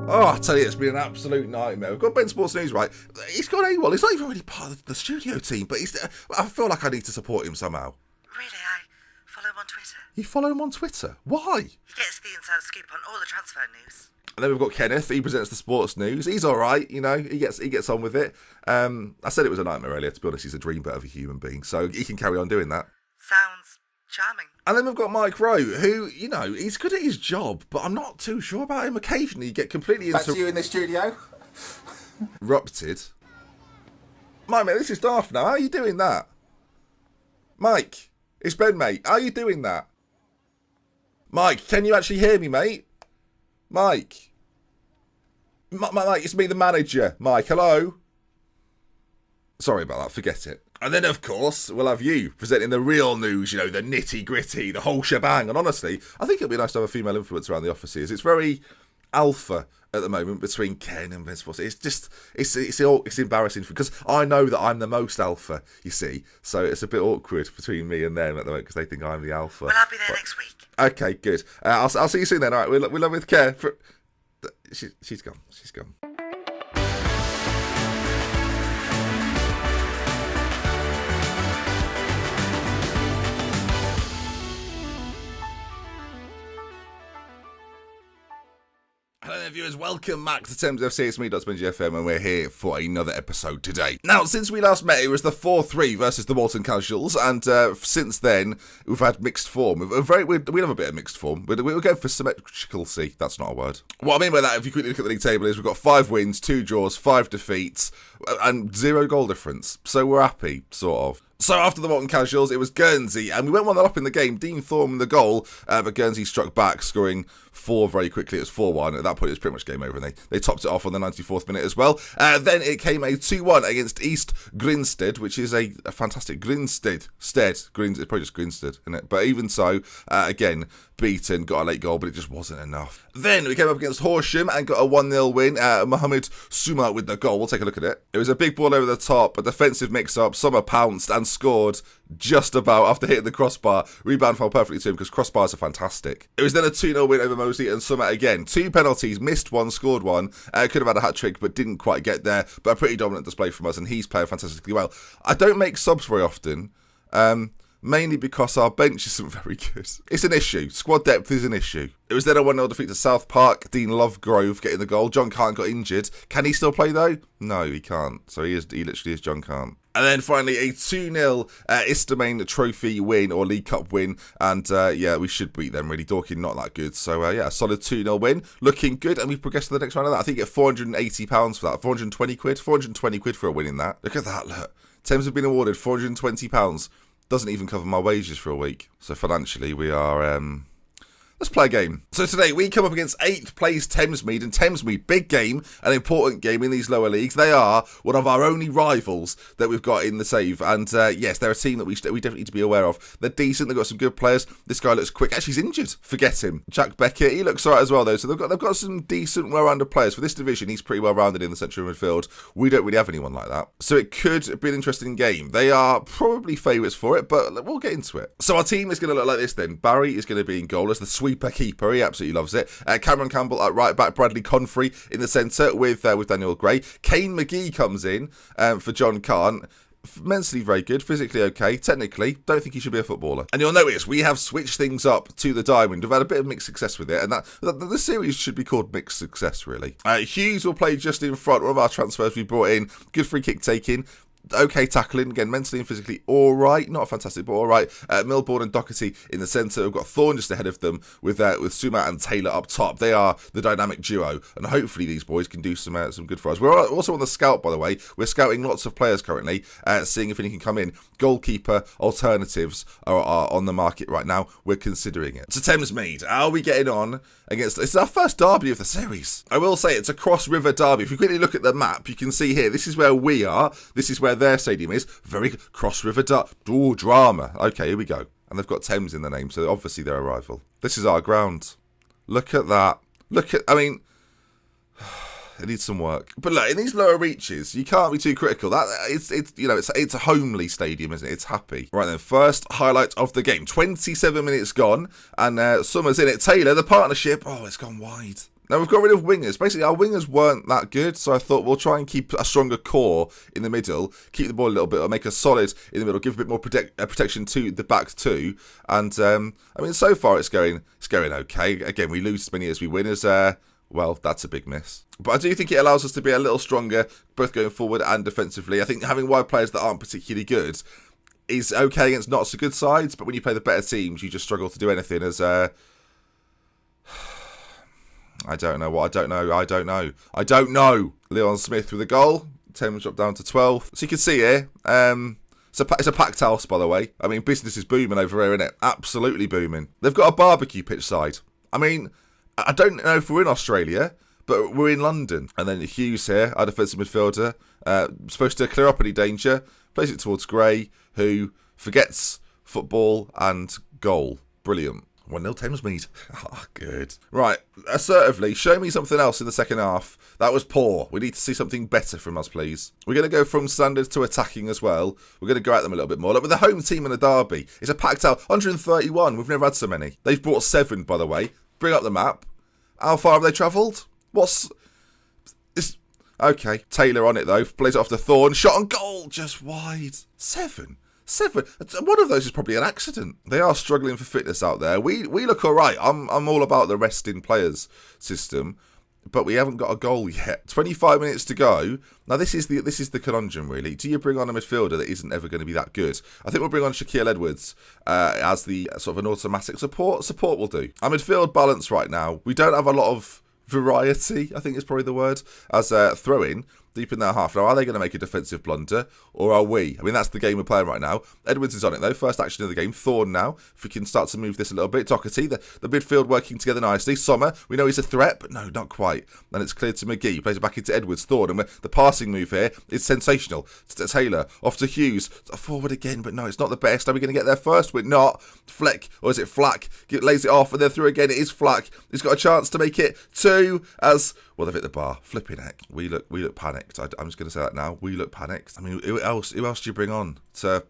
Oh, I tell you, it's been an absolute nightmare. We've got Ben Sports News, right? He's gone AWOL. He's not even really part of the studio team, but I feel like I need to support him somehow. Really, I follow him on Twitter. You follow him on Twitter? Why? He gets the inside scoop on all the transfer news. And then we've got Kenneth. He presents the sports news. He's all right, you know. He gets on with it. I said it was a nightmare earlier. To be honest, he's a dreamboat of a human being, so he can carry on doing that. Sounds charming. And then we've got Mike Rowe, who, you know, he's good at his job, but I'm not too sure about him. Occasionally, you get completely Back to you in the studio. interrupted. Mike, mate, this is daft now. How are you doing that? Mike, it's Ben, mate. How are you doing that? Mike, can you actually hear me, mate? Mike. Mike, it's me, the manager. Mike, hello? Sorry about that, forget it. And then, of course, we'll have you presenting the real news, you know, the nitty-gritty, the whole shebang. And honestly, I think it'll be nice to have a female influence around the offices. It's very alpha at the moment between Ken and Ben Sports. It's just, it's embarrassing because I know that I'm the most alpha, you see. So it's a bit awkward between me and them at the moment because they think I'm the alpha. Well, I'll be there next week. Okay, good. I'll see you soon then. All right, we'll love with care. She's gone. She's gone. Hello there viewers, welcome back to Thames FC, it's me, FM, and we're here for another episode today. Now, since we last met, it was the 4-3 versus the Walton Casuals, and since then, we've had mixed form. We have a bit of mixed form. We'll go for symmetrical C, that's not a word. What I mean by that, if you quickly look at the league table, is we've got 5 wins, 2 draws, 5 defeats, and 0 goal difference. So we're happy, sort of. So after the Walton Casuals, it was Guernsey, and we went 1-0 up in the game. Dean Thorne in the goal, but Guernsey struck back, scoring 4 very quickly. It was 4-1. At that point, it was pretty much game over, and they topped it off on the 94th minute as well. Then it came a 2-1 against East Grinstead, which is a fantastic Grinstead. It's probably just Grinstead, isn't it? But even so, again, beaten, got a late goal, but it just wasn't enough. Then we came up against Horsham and got a 1-0 win. Mohamed Souma with the goal. We'll take a look at it. It was a big ball over the top, a defensive mix-up. Sommer pounced and scored just about after hitting the crossbar. Rebound fell perfectly to him because crossbars are fantastic. It was then a 2-0 win over Moseley and Sommer again. 2 penalties, missed 1, scored 1. Could have had a hat-trick, but didn't quite get there. But a pretty dominant display from us, and he's playing fantastically well. I don't make subs very often. Mainly because our bench isn't very good. It's an issue. Squad depth is an issue. It was then a 1-0 defeat to South Park. Dean Lovegrove getting the goal. John Cant got injured. Can he still play though? No, he can't. So he literally is John Cant. And then finally a 2-0 Istamane Trophy win or League Cup win. And we should beat them really. Dorking not that good. So a solid 2-0 win. Looking good. And we've progressed to the next round of that. I think you get £480 for that. 420 quid. 420 quid for a win in that. Look at that, look. Thames have been awarded £420. Doesn't even cover my wages for a week. So financially, we are... Let's play a game. So today, we come up against 8th place Thamesmead. And Thamesmead, big game, an important game in these lower leagues. They are one of our only rivals that we've got in the save. And yes, they're a team that we definitely need to be aware of. They're decent. They've got some good players. This guy looks quick. Actually, he's injured. Forget him. Jack Beckett, he looks all right as well, though. So they've got some decent, well-rounded players. For this division, he's pretty well-rounded in the central midfield. We don't really have anyone like that. So it could be an interesting game. They are probably favourites for it, but we'll get into it. So our team is going to look like this then. Barry is going to be in goal as the sweeper keeper. He absolutely loves it. Cameron Campbell at right back. Bradley Confrey in the centre with Daniel Gray. Kane McGee comes in for John Cant. Mentally very good, physically okay, technically don't think he should be a footballer. And you'll notice we have switched things up to the diamond. We've had a bit of mixed success with it, and the series should be called Mixed Success, really. Hughes will play just in front. One of our transfers we brought in. Good free kick taking. Okay tackling, again, mentally and physically all right. Not fantastic, but all right. Milbourne and Doherty in the centre. We've got Thorne just ahead of them with Souma and Taylor up top. They are the dynamic duo, and hopefully these boys can do some good for us. We're also on the scout, by the way. We're scouting lots of players currently, seeing if any can come in. Goalkeeper alternatives are on the market right now. We're considering it. So Thamesmead, how are we getting on against... It's our first derby of the series. I will say it's a cross-river derby. If you quickly look at the map, you can see here, this is where we are. This is where their stadium is. Very cross-river derby. Ooh, drama. Okay, here we go. And they've got Thames in the name, so obviously they're a rival. This is our ground. Look at that. It needs some work. But look, in these lower reaches, you can't be too critical. It's a homely stadium, isn't it? It's happy. Right then, first highlight of the game. 27 minutes gone, and Summers in it. Taylor, the partnership. Oh, it's gone wide. Now, we've got rid of wingers. Basically, our wingers weren't that good, so I thought we'll try and keep a stronger core in the middle, keep the ball a little bit, or make us solid in the middle, give a bit more protection to the back too. And, I mean, so far it's going okay. Again, we lose as many as we win as... well, that's a big miss. But I do think it allows us to be a little stronger, both going forward and defensively. I think having wide players that aren't particularly good is okay against not so good sides, but when you play the better teams, you just struggle to do anything as... I don't know what I don't know. Leon Smith with a goal. Thames dropped down to 12th. So you can see here, it's a packed house, by the way. I mean, business is booming over here, isn't it? Absolutely booming. They've got a barbecue pitch side. I mean, I don't know if we're in Australia, but we're in London. And then Hughes here, our defensive midfielder, supposed to clear up any danger. Plays it towards Gray, who forgets football and goal. Brilliant. 1-0 Thamesmead. Oh, good. Right, assertively, show me something else in the second half. That was poor. We need to see something better from us, please. We're going to go from standard to attacking as well. We're going to go at them a little bit more. Look, with the home team in a derby, it's a packed out 131. We've never had so many. They've brought 7, by the way. Bring up the map. How far have they travelled? Okay, Taylor on it, though. Plays it off to Thorne. Shot on goal. Just wide. 7. One of those is probably an accident. They are struggling for fitness out there. We look all right. I'm all about the resting players system, but we haven't got a goal yet. 25 minutes to go. Now this is the conundrum, really. Do you bring on a midfielder that isn't ever going to be that good? I think we'll bring on Shaquille Edwards as the sort of an automatic support. Support will do. Our midfield balance right now. We don't have a lot of variety, I think is probably the word, as throw-in deep in their half. Now, are they going to make a defensive blunder, or are we? I mean, that's the game we're playing right now. Edwards is on it, though. First action of the game. Thorne now. If we can start to move this a little bit. Doherty, the midfield working together nicely. Sommer, we know he's a threat, but no, not quite. Then it's cleared to McGee. He plays it back into Edwards. Thorne, and the passing move here is sensational. It's Taylor, off to Hughes. Forward again, but no, it's not the best. Are we going to get there first? We're not. Fleck, or is it Flack? Lays it off, and then through again. It is Flack. He's got a chance to make it 2 as... Well, they've hit the bar. Flipping heck. We look panicked. I'm just going to say that now. We look panicked. I mean, who else do you bring on to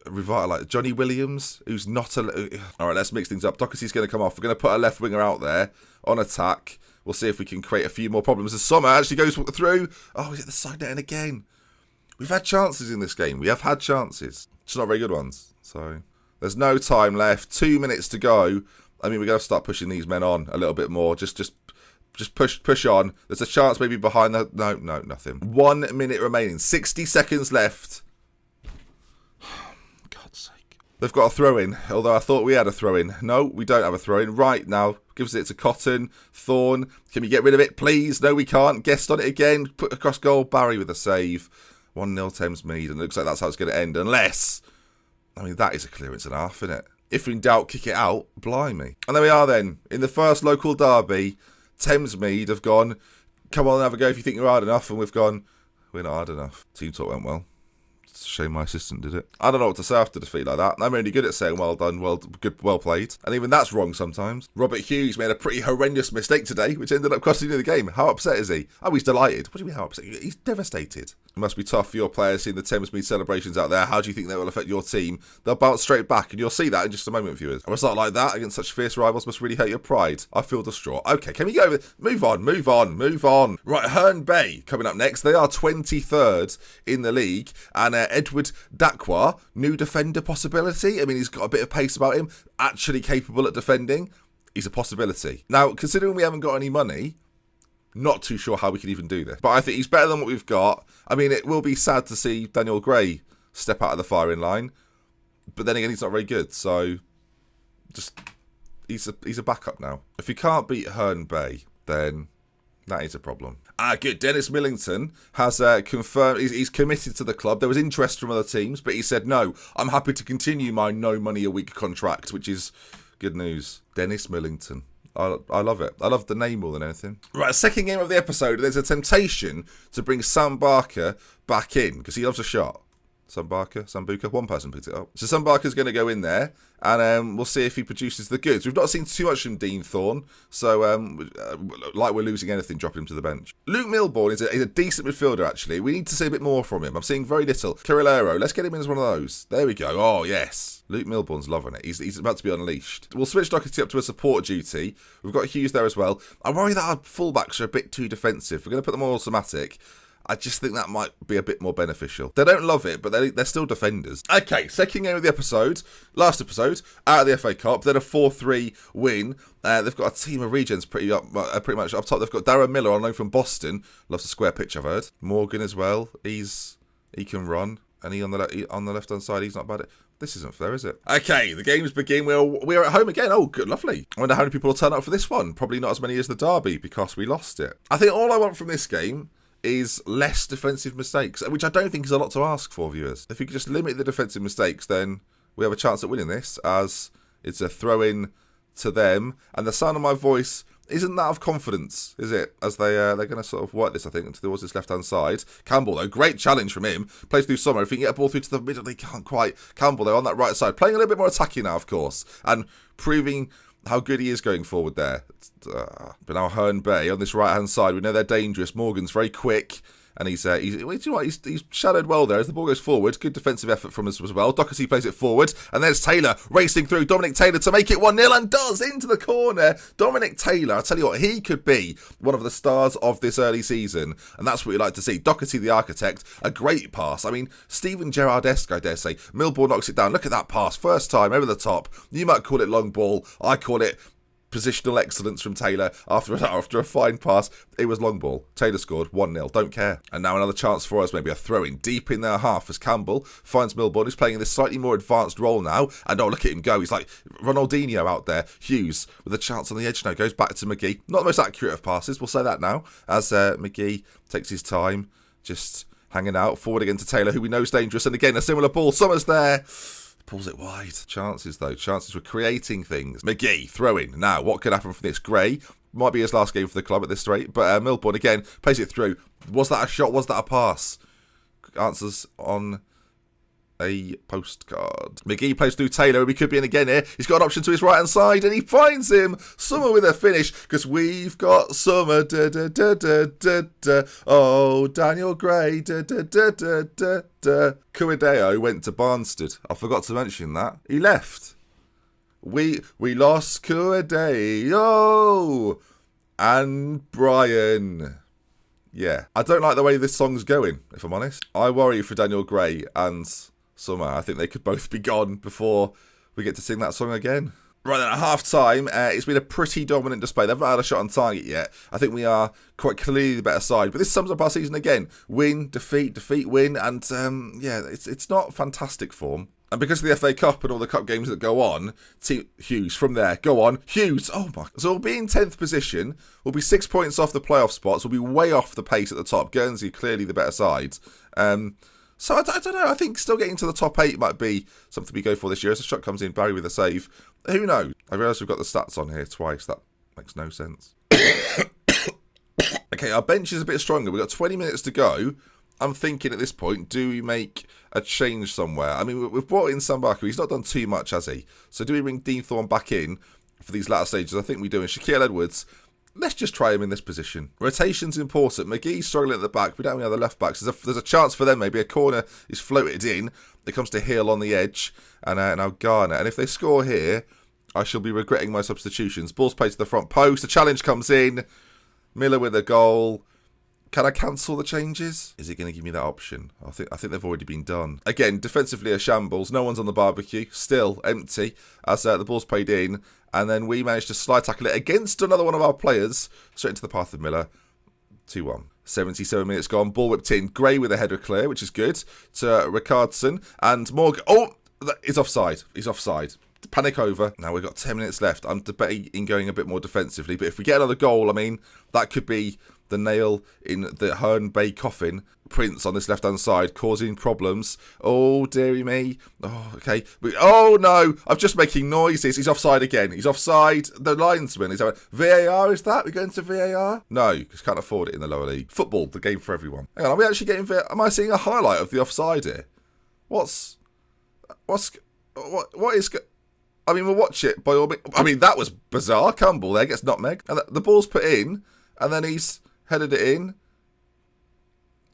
revitalise? Johnny Williams, who's not a... All right, let's mix things up. Doherty's going to come off. We're going to put a left winger out there on attack. We'll see if we can create a few more problems as Sommer actually goes through. Oh, he's at the side net again. We've had chances in this game. We have had chances. Just not very good ones. So there's no time left. 2 minutes to go. I mean, we're going to start pushing these men on a little bit more. Just push on. There's a chance maybe behind the... No, nothing. 1 minute remaining. 60 seconds left. God's sake. They've got a throw-in, although I thought we had a throw-in. No, we don't have a throw-in. Right now, gives it to Cotton. Thorne. Can we get rid of it, please? No, we can't. Guest on it again. Put across goal. Barry with a save. 1-0 Thamesmead, and it looks like that's how it's going to end. Unless... I mean, that is a clearance and a half, isn't it? If in doubt, kick it out. Blimey. And there we are then. In the first local derby... Thamesmead have gone, come on and have a go if you think you're hard enough, and we've gone, we're not hard enough. Team talk went well. It's a shame my assistant did it. I don't know what to say after defeat like that. I'm only good at saying well done, well played. And even that's wrong sometimes. Robert Hughes made a pretty horrendous mistake today, which ended up costing you the game. How upset is he? Oh, he's delighted. What do you mean how upset? He's devastated. It must be tough for your players seeing the Thamesmead celebrations out there. How do you think that will affect your team? They'll bounce straight back, and you'll see that in just a moment, viewers. A result like that against such fierce rivals must really hurt your pride. I feel distraught. Okay, can we go? Move on. Right, Herne Bay coming up next. They are 23rd in the league, and Edward Dakwa, new defender possibility. I mean, he's got a bit of pace about him. Actually capable at defending. He's a possibility. Now, considering we haven't got any money... Not too sure how we can even do this. But I think he's better than what we've got. I mean, it will be sad to see Daniel Gray step out of the firing line. But then again, he's not very good. So, just he's a backup now. If he can't beat Herne Bay, then that is a problem. Good. Dennis Millington has confirmed he's committed to the club. There was interest from other teams, but he said, no, I'm happy to continue my no money a week contract, which is good news. Dennis Millington. I love it. I love the name more than anything. Right, second game of the episode. There's a temptation to bring Sam Barker back in because he loves a shot. Sambuca. One person picked it up. So Sambuca's going to go in there, and we'll see if he produces the goods. We've not seen too much from Dean Thorne, so like we're losing anything, dropping him to the bench. Luke Milbourne is a decent midfielder, actually. We need to see a bit more from him. I'm seeing very little. Carrilero, let's get him in as one of those. There we go. Oh, yes. Luke Milbourne's loving it. He's about to be unleashed. We'll switch Doherty up to a support duty. We've got Hughes there as well. I worry that our fullbacks are a bit too defensive. We're going to put them on automatic. I just think that might be a bit more beneficial. They don't love it, but they're still defenders. Okay, second game of the episode. Last episode, out of the FA Cup. Then a 4-3 win. They've got a team of regens pretty much up top. They've got Darren Miller on loan from Boston. Loves a square pitch, I've heard. Morgan as well. He can run. And he on the left-hand side, he's not bad at... This isn't fair, is it? Okay, the games begin. We're at home again. Oh, good, lovely. I wonder how many people will turn up for this one. Probably not as many as the derby, because we lost it. I think all I want from this game is less defensive mistakes, which I don't think is a lot to ask for, viewers. If we could just limit the defensive mistakes, then we have a chance at winning this, as it's a throw-in to them. And the sound of my voice isn't that of confidence, is it? As they're going to sort of work this, I think, towards this left-hand side. Campbell, though, great challenge from him. Plays through Summer. If he can get a ball through to the middle, he can't quite. Campbell, though, on that right side. Playing a little bit more attacking now, of course. And proving how good he is going forward there. But now Herne Bay on this right-hand side. We know they're dangerous. Morgan's very quick. And he's shadowed well there as the ball goes forward. Good defensive effort from us as well. Doherty plays it forward. And there's Taylor racing through. Dominic Taylor to make it 1-0 and does into the corner. Dominic Taylor, I tell you what, he could be one of the stars of this early season. And that's what we like to see. Doherty, the architect, a great pass. I mean, Steven Gerrard-esque, I dare say. Milbourne knocks it down. Look at that pass. First time, over the top. You might call it long ball. I call it positional excellence from Taylor after a fine pass. It was long ball. Taylor scored 1-0. Don't care. And now another chance for us. Maybe a throw-in deep in their half as Campbell finds Milbourne, who's playing in this slightly more advanced role now. And oh, look at him go. He's like Ronaldinho out there. Hughes with a chance on the edge now. Goes back to McGee. Not the most accurate of passes. We'll say that now. As McGee takes his time. Just hanging out. Forward again to Taylor, who we know is dangerous. And again, a similar ball. Summer's there. Pulls it wide. Chances, though. Chances for creating things. McGee, throw-in. Now, what could happen from this? Gray might be his last game for the club at this rate. But Milbourne, again, plays it through. Was that a shot? Was that a pass? Answers on a postcard. McGee plays through Taylor. We could be in again here. He's got an option to his right-hand side, and he finds him. Summer with a finish, because we've got Summer. Da, da, da, da, da, da. Oh, Daniel Gray. Da, da, da, da, da, da. Cuadeo went to Barnstead. I forgot to mention that. He left. We lost Cuadeo. And Brian. Yeah. I don't like the way this song's going, if I'm honest. I worry for Daniel Gray and Summer. I think they could both be gone before we get to sing that song again. Right then, at half-time, it's been a pretty dominant display. They've not had a shot on target yet. I think we are quite clearly the better side. But this sums up our season again. Win, defeat, win. And, it's not fantastic form. And because of the FA Cup and all the cup games that go on, Hughes from there, go on. Hughes, oh my. So we'll be in 10th position. We'll be 6 points off the playoff spots. We'll be way off the pace at the top. Guernsey, clearly the better side. So I don't know. I think still getting to the top 8 might be something we go for this year. As the shot comes in, Barry with a save. Who knows? I realise we've got the stats on here twice. That makes no sense. Okay, our bench is a bit stronger. We've got 20 minutes to go. I'm thinking at this point, do we make a change somewhere? I mean, we've brought in Sambuca. He's not done too much, has he? So do we bring Dean Thorne back in for these latter stages? I think we do. And Shaquille Edwards, let's just try him in this position. Rotation's important. McGee's struggling at the back. We don't have any other left backs. There's a chance for them. Maybe a corner is floated in. It comes to Hill on the edge. And now Garner. And if they score here, I shall be regretting my substitutions. Ball's played to the front post. The challenge comes in. Miller with a goal. Can I cancel the changes? Is it going to give me that option? I think they've already been done. Again, defensively a shambles. No one's on the barbecue. Still empty as the ball's played in. And then we managed to slide tackle it against another one of our players. Straight into the path of Miller. 2-1. 77 minutes gone. Ball whipped in. Gray with a header clear, which is good. To Ricardson. And Morgan. Oh, he's offside. He's offside. Panic over. Now we've got 10 minutes left. I'm debating going a bit more defensively. But if we get another goal, I mean, that could be the nail in the Herne Bay coffin. Prince on this left-hand side causing problems. Oh, dearie me. Oh, okay. Oh, no. I'm just making noises. He's offside again. He's offside. The linesman. He's like, VAR, is that? We're going to VAR? No, because can't afford it in the lower league. Football, the game for everyone. Hang on, are we actually getting am I seeing a highlight of the offside here? What is... I mean, we'll watch it by all means. I mean, that was bizarre. Campbell there gets nutmeg. And the ball's put in, and then he's headed it in.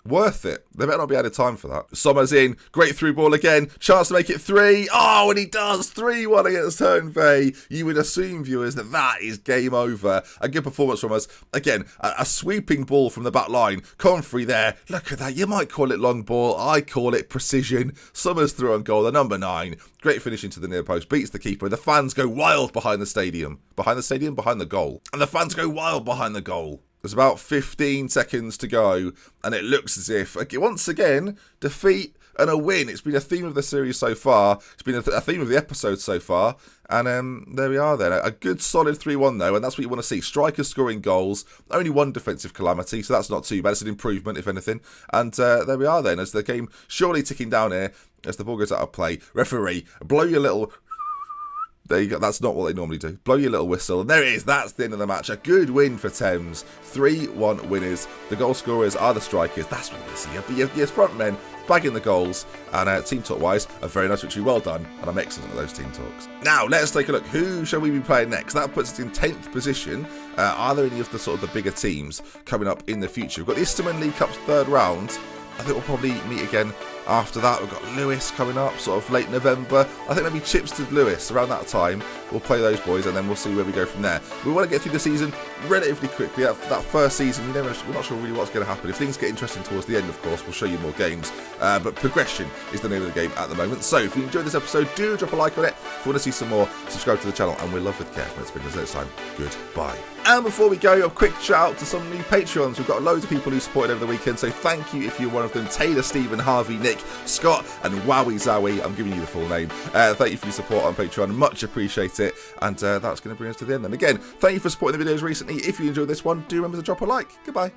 Worth it. They better not be out of time for that. Sommer's in. Great through ball again. Chance to make it 3. Oh, and he does. 3-1 against Herne. You would assume, viewers, that is game over. A good performance from us. Again, a sweeping ball from the back line. Comfrey there. Look at that. You might call it long ball. I call it precision. Summers through on goal. The number 9. Great finish into the near post. Beats the keeper. The fans go wild behind the stadium. Behind the stadium? Behind the goal. And the fans go wild behind the goal. There's about 15 seconds to go, and it looks as if, once again, defeat and a win. It's been a theme of the series so far. It's been a theme of the episode so far. And there we are then. A good solid 3-1 though, and that's what you want to see. Strikers scoring goals. Only one defensive calamity, so that's not too bad. It's an improvement, if anything. And there we are then, as the game surely ticking down here, as the ball goes out of play. Referee, blow your little... There you go. That's not what they normally do. Blow your little whistle. And there it is. That's the end of the match. A good win for Thames. 3-1 winners. The goal scorers are the strikers. That's what we see. Your front men bagging the goals. And team talk-wise, a very nice victory. Well done. And I'm excellent at those team talks. Now, let's take a look. Who shall we be playing next? That puts us in 10th position. Are there any of the sort of the bigger teams coming up in the future? We've got the Isterman League Cup's 3rd round. I think we'll probably meet again after that. We've got Lewis coming up, sort of late November. I think maybe Chipstead Lewis around that time. We'll play those boys and then we'll see where we go from there. We want to get through the season relatively quickly. That first season, we're not sure really what's going to happen. If things get interesting towards the end, of course, we'll show you more games. But progression is the name of the game at the moment. So if you enjoyed this episode, do drop a like on it. If you want to see some more, subscribe to the channel. And we'll love with care. It's been until next time. Goodbye. And before we go, a quick shout out to some new Patreons. We've got loads of people who supported over the weekend, so thank you if you're one of them. Taylor, Stephen, Harvey, Nick, Scott, and Wowie Zowie. I'm giving you the full name. Thank you for your support on Patreon. Much appreciate it. And that's going to bring us to the end. And again, thank you for supporting the videos recently. If you enjoyed this one, do remember to drop a like. Goodbye.